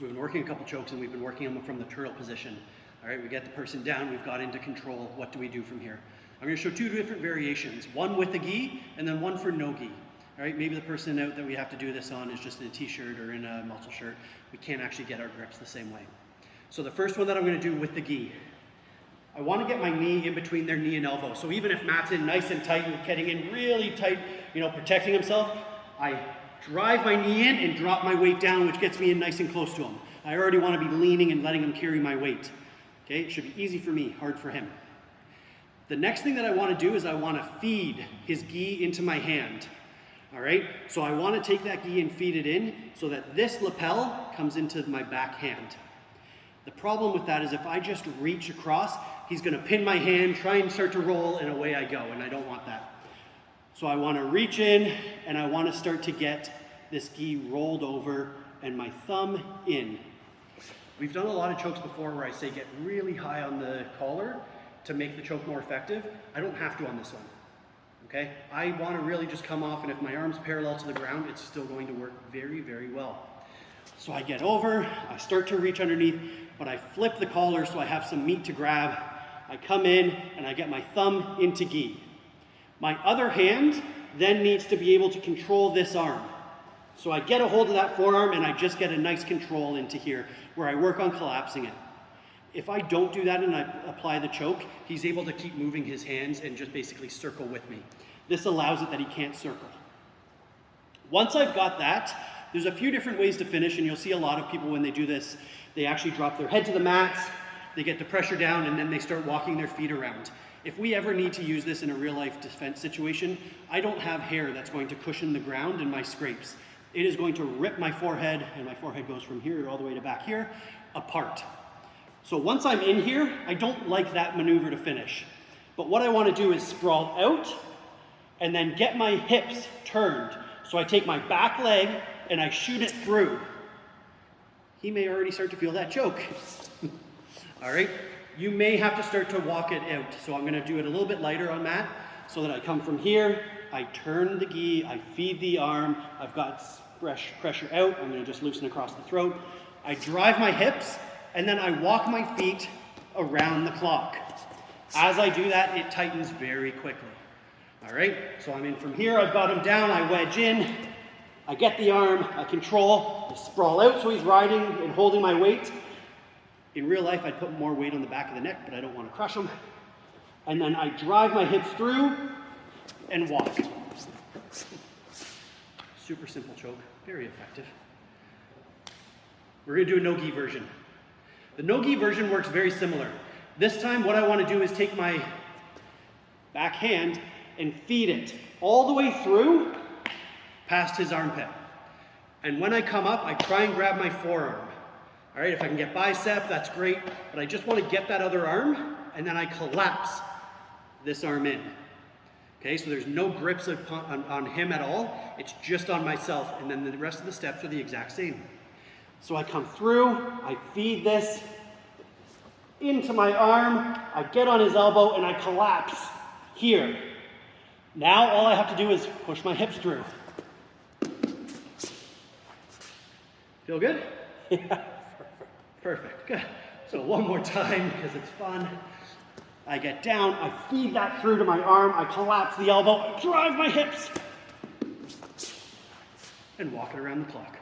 So we've been working a couple chokes and we've been working them from the turtle position. All right, we get the person down, we've got into control. What do we do from here? I'm going to show two different variations, one with a gi and then one for no gi. All right, maybe the person out that we have to do this on is just in a t-shirt or in a muscle shirt. We can't actually get our grips the same way. So the first one that I'm going to do with the gi, I want to get my knee in between their knee and elbow. So even if Matt's in nice and tight and getting in really tight, protecting himself, I drive my knee in and drop my weight down, which gets me in nice and close to him. I already want to be leaning and letting him carry my weight. Okay, it should be easy for me, hard for him. The next thing that I want to do is I want to feed his gi into my hand. All right, so I want to take that gi and feed it in so that this lapel comes into my back hand. The problem with that is if I just reach across, he's going to pin my hand, try and start to roll, and away I go, and I don't want that. So I want to reach in, and I want to start to get this gi rolled over and my thumb in. We've done a lot of chokes before where I say get really high on the collar to make the choke more effective. I don't have to on this one. Okay? I want to really just come off, and if my arm's parallel to the ground, it's still going to work very, very well. So I get over, I start to reach underneath, but I flip the collar so I have some meat to grab. I come in and I get my thumb into gi. My other hand then needs to be able to control this arm. So I get a hold of that forearm and I just get a nice control into here where I work on collapsing it. If I don't do that and I apply the choke, he's able to keep moving his hands and just basically circle with me. This allows it that he can't circle. Once I've got that, there's a few different ways to finish, and you'll see a lot of people when they do this, they actually drop their head to the mats, they get the pressure down, and then they start walking their feet around. If we ever need to use this in a real life defense situation, I don't have hair that's going to cushion the ground in my scrapes. It is going to rip my forehead, and my forehead goes from here all the way to back here, apart. So once I'm in here, I don't like that maneuver to finish. But what I want to do is sprawl out and then get my hips turned. So I take my back leg and I shoot it through. He may already start to feel that choke. All right, you may have to start to walk it out. So I'm going to do it a little bit lighter on Matt so that I come from here, I turn the gi, I feed the arm, I've got pressure out, I'm going to just loosen across the throat. I drive my hips, and then I walk my feet around the clock. As I do that, it tightens very quickly. All right, so I'm in from here, I've got him down, I wedge in, I get the arm, I control, I sprawl out so he's riding and holding my weight. In real life, I'd put more weight on the back of the neck, but I don't want to crush him. And then I drive my hips through and walk. Super simple choke, very effective. We're going to do a no-gi version. The no-gi version works very similar. This time what I want to do is take my back hand and feed it all the way through past his armpit. And when I come up, I try and grab my forearm. All right, if I can get bicep, that's great, but I just want to get that other arm, and then I collapse this arm in. Okay, so there's no grips on him at all, it's just on myself, and then the rest of the steps are the exact same. So I come through, I feed this into my arm, I get on his elbow, and I collapse here. Now all I have to do is push my hips through. Feel good? Yeah, perfect, good. So one more time, because it's fun. I get down, I feed that through to my arm, I collapse the elbow, I drive my hips, and walk it around the clock.